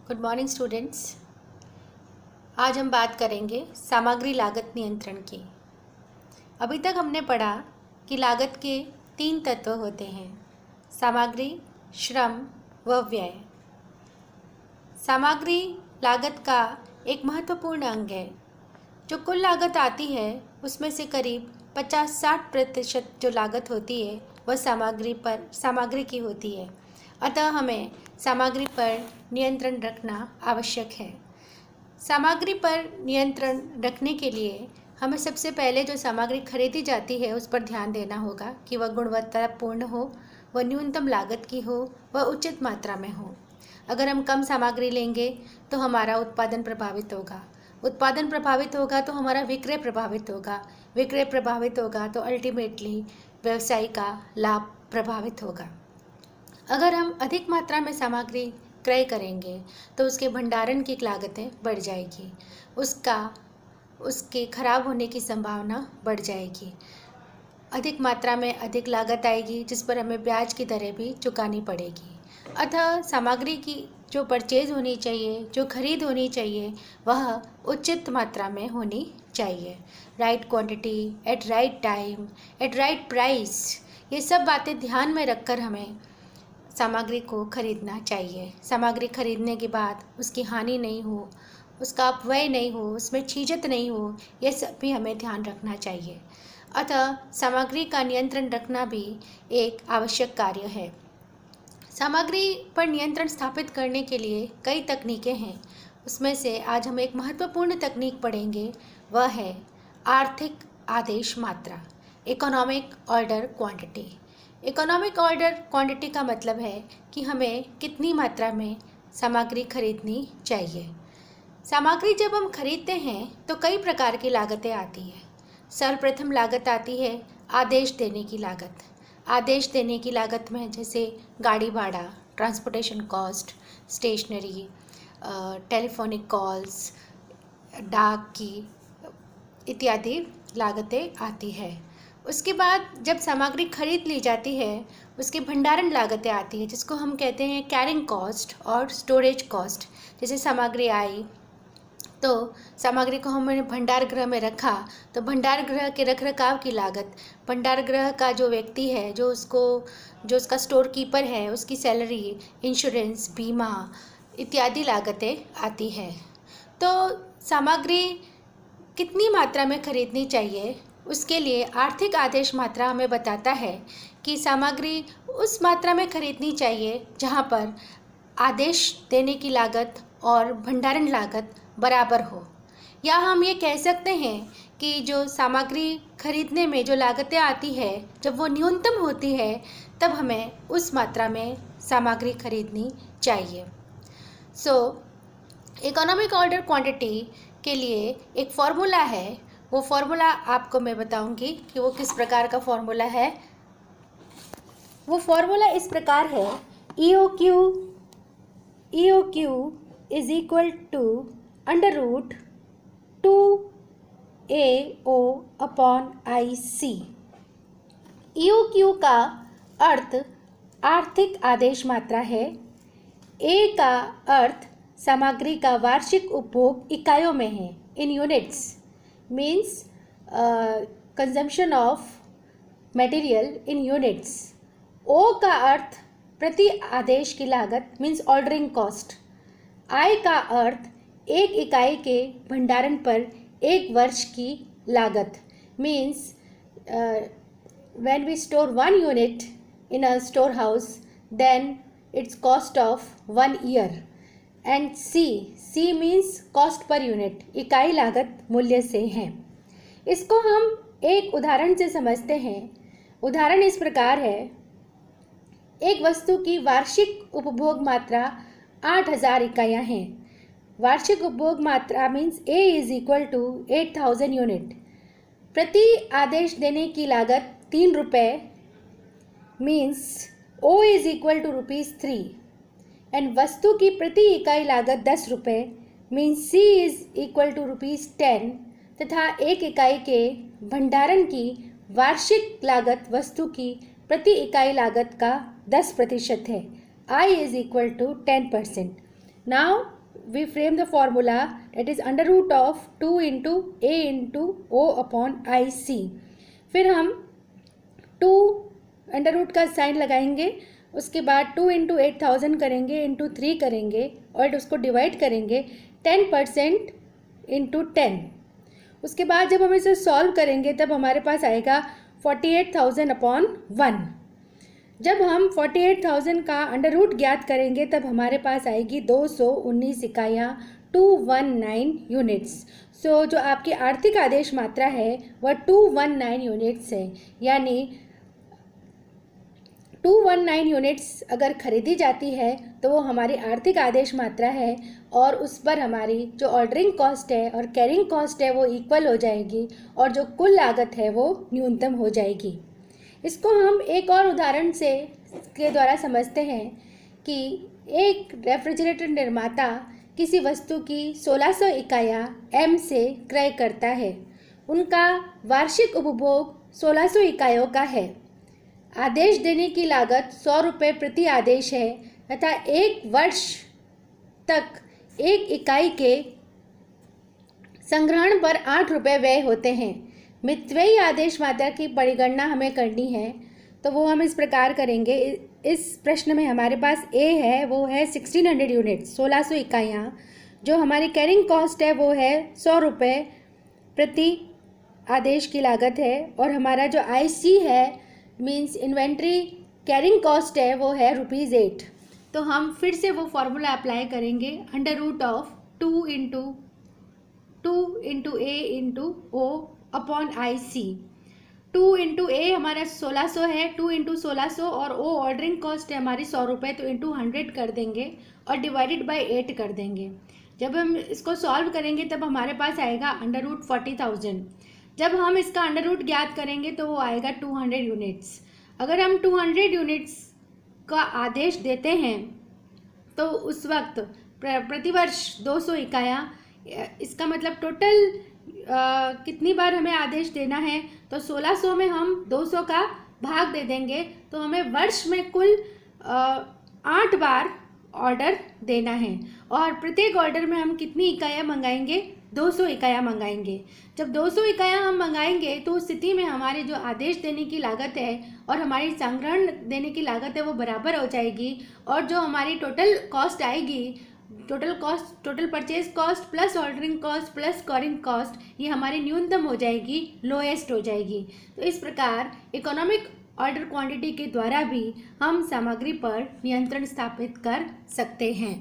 Good morning students. आज हम बात करेंगे सामग्री लागत नियंत्रण की। अभी तक हमने पढ़ा कि लागत के 3 तत्व होते हैं: सामग्री, श्रम व व्यय। सामग्री लागत का एक महत्वपूर्ण अंग है। जो कुल लागत आती है उसमें से करीब 50-60% जो लागत होती है वह सामग्री की होती है। अतः हमें सामग्री पर नियंत्रण रखना आवश्यक है। सामग्री पर नियंत्रण रखने के लिए हमें सबसे पहले जो सामग्री खरीदी जाती है उस पर ध्यान देना होगा कि वह गुणवत्तापूर्ण हो, वह न्यूनतम लागत की हो, वह उचित मात्रा में हो। अगर हम कम सामग्री लेंगे तो हमारा उत्पादन प्रभावित होगा, उत्पादन प्रभावित होगा तो हमारा विक्रय प्रभावित होगा, विक्रय प्रभावित होगा तो अल्टीमेटली व्यवसाय का लाभ प्रभावित होगा। अगर हम अधिक मात्रा में सामग्री क्रय करेंगे तो उसके भंडारण की लागतें बढ़ जाएगी, उसके खराब होने की संभावना बढ़ जाएगी। अधिक मात्रा में अधिक लागत आएगी जिस पर हमें ब्याज की दरें भी चुकानी पड़ेगी। अतः सामग्री की जो परचेज होनी चाहिए, जो खरीद होनी चाहिए, वह उचित मात्रा में होनी चाहिए। Right quantity, at right time, at right price, ये सब बातें ध्यान में रखकर हमें सामग्री को खरीदना चाहिए। सामग्री खरीदने के बाद उसकी हानि नहीं हो, उसका अपव्यय नहीं हो, उसमें छीजत नहीं हो, यह सब भी हमें ध्यान रखना चाहिए। अतः सामग्री का नियंत्रण रखना भी एक आवश्यक कार्य है। सामग्री पर नियंत्रण स्थापित करने के लिए कई तकनीकें हैं। उसमें से आज हम एक महत्वपूर्ण तकनीक पढ़ेंगे, वह है आर्थिक आदेश मात्रा, economic order quantity. Economic order quantity का मतलब है कि हमें कितनी मात्रा में सामग्री खरीदनी चाहिए। सामग्री जब हम खरीदते हैं तो कई प्रकार की लागतें आती हैं। सर्वप्रथम लागत आती है आदेश देने की लागत। आदेश देने की लागत में जैसे गाड़ी भाड़ा, transportation cost, stationery, telephonic calls, डाक की इत्यादि लागतें आती है। उसके बाद जब सामग्री खरीद ली जाती है उसकी भंडारण लागतें आती है जिसको हम कहते हैं कैरिंग कॉस्ट और स्टोरेज कॉस्ट। जैसे सामग्री आई तो सामग्री को हमने भंडार गृह में रखा तो भंडार गृह के रखरखाव की लागत, भंडार गृह का जो व्यक्ति है, जो उसका स्टोर कीपर है, उसकी सैलरी, इंश्योरेंस, बीमा इत्यादि लागतें आती है। तो सामग्री कितनी मात्रा में खरीदनी चाहिए उसके लिए आर्थिक आदेश मात्रा हमें बताता है कि सामग्री उस मात्रा में खरीदनी चाहिए जहां पर आदेश देने की लागत और भंडारण लागत बराबर हो। या हम ये कह सकते हैं कि जो सामग्री खरीदने में जो लागतें आती है जब वो न्यूनतम होती है तब हमें उस मात्रा में सामग्री खरीदनी चाहिए। इकोनॉमिक ऑर्डर क्वांटिटी के लिए एक फॉर्मूला है, वो फॉर्मूला आपको मैं बताऊंगी कि वो किस प्रकार का फॉर्मूला है। वो फॉर्मूला इस प्रकार है, EOQ is equal to √ 2AO upon IC। EOQ का अर्थ आर्थिक आदेश मात्रा है। A का अर्थ सामग्री का वार्षिक उपभोग इकाइयों में है, इन units, means consumption of material in units। O का अर्थ प्रति आदेश की लागत, means ordering cost। I का अर्थ एक इकाई के भंडारण पर एक वर्ष की लागत, means when we store 1 unit in a storehouse then its cost of 1 year। And C means cost per unit, इकाई लागत मूल्य से है। इसको हम एक उदाहरण से समझते हैं। उदाहरण इस प्रकार है, एक वस्तु की वार्षिक उपभोग मात्रा 8000 इकाइयाँ हैं। वार्षिक उपभोग मात्रा means A is equal to 8000 unit. प्रति आदेश देने की लागत 3 रुपये, means O is equal to ₹3। And वस्तु की प्रति इकाई लागत 10 रुपये, means C is equal to ₹10। तथा एक इकाई के भंडारण की वार्षिक लागत वस्तु की प्रति इकाई लागत का 10% है, I is equal to 10%। Now we frame the formula, that is under root of 2 into A into O upon IC। फिर हम 2 अंडर रूट का साइन लगाएंगे, उसके बाद 2 इंटू 8000 करेंगे, इंटू 3 करेंगे और उसको डिवाइड करेंगे 10% इंटू 10। उसके बाद जब हम इसे सॉल्व करेंगे तब हमारे पास आएगा 48,000 अपॉन 1। जब हम 48,000 का अंडर रूट ज्ञात करेंगे तब हमारे पास आएगी 219 इकाइयाँ, 219 यूनिट्स। सो जो आपकी आर्थिक आदेश मात्रा है वह 219 यूनिट्स है, यानी 219 यूनिट्स अगर खरीदी जाती है तो वो हमारी आर्थिक आदेश मात्रा है और उस पर हमारी जो ऑर्डरिंग कॉस्ट है और कैरिंग कॉस्ट है वो इक्वल हो जाएगी और जो कुल लागत है वो न्यूनतम हो जाएगी। इसको हम एक और उदाहरण के द्वारा समझते हैं कि एक रेफ्रिजरेटर निर्माता किसी वस्तु की 1600 इकाइयाँ M से क्रय करता है। उनका वार्षिक उपभोग 1600 इकाइयों का है। आदेश देने की लागत 100 रुपये प्रति आदेश है तथा 1 वर्ष तक 1 इकाई के संग्रहण पर 8 रुपये व्यय होते हैं। मितव्ययी आदेश मात्रा की परिगणना हमें करनी है, तो वो हम इस प्रकार करेंगे। इस प्रश्न में हमारे पास A है, वो है 1600 यूनिट, 1600 इकाइयाँ। जो हमारी कैरिंग कॉस्ट है वो है 100 रुपये प्रति आदेश की लागत है और हमारा जो IC है मीन्स इन्वेंट्री कैरिंग कॉस्ट है वो है ₹8। तो हम फिर से वो फॉर्मूला अप्लाई करेंगे, under root of 2 into A into O upon IC। 2 into A हमारा 1600 है, 2 इंटू 1600 और O ऑर्डरिंग कॉस्ट है हमारी 100 रुपये, तो इंटू 100 कर देंगे और डिवाइडेड बाय 8 कर देंगे। जब हम इसको सॉल्व करेंगे तब हमारे पास आएगा अंडर रूट 40,000। जब हम इसका अंडर रूट ज्ञात करेंगे तो वो आएगा 200 यूनिट्स। अगर हम 200 यूनिट्स का आदेश देते हैं तो उस वक्त प्रतिवर्ष 200 इकाइयाँ, इसका मतलब टोटल कितनी बार हमें आदेश देना है, तो 1600 में हम 200 का भाग दे देंगे तो हमें वर्ष में कुल 8 बार ऑर्डर देना है और प्रत्येक ऑर्डर में हम कितनी इकाइयाँ मंगाएंगे, 200 इकाइयाँ मंगाएंगे। जब 200 इकाइयाँ हम मंगाएंगे तो उस स्थिति में हमारे जो आदेश देने की लागत है और हमारी संग्रहण देने की लागत है वो बराबर हो जाएगी और जो हमारी टोटल कॉस्ट आएगी, total purchase cost plus ordering cost plus carrying cost, ये हमारी न्यूनतम हो जाएगी, लोएस्ट हो जाएगी। तो इस प्रकार इकोनॉमिक ऑर्डर क्वांटिटी के द्वारा भी हम सामग्री पर नियंत्रण स्थापित कर सकते हैं।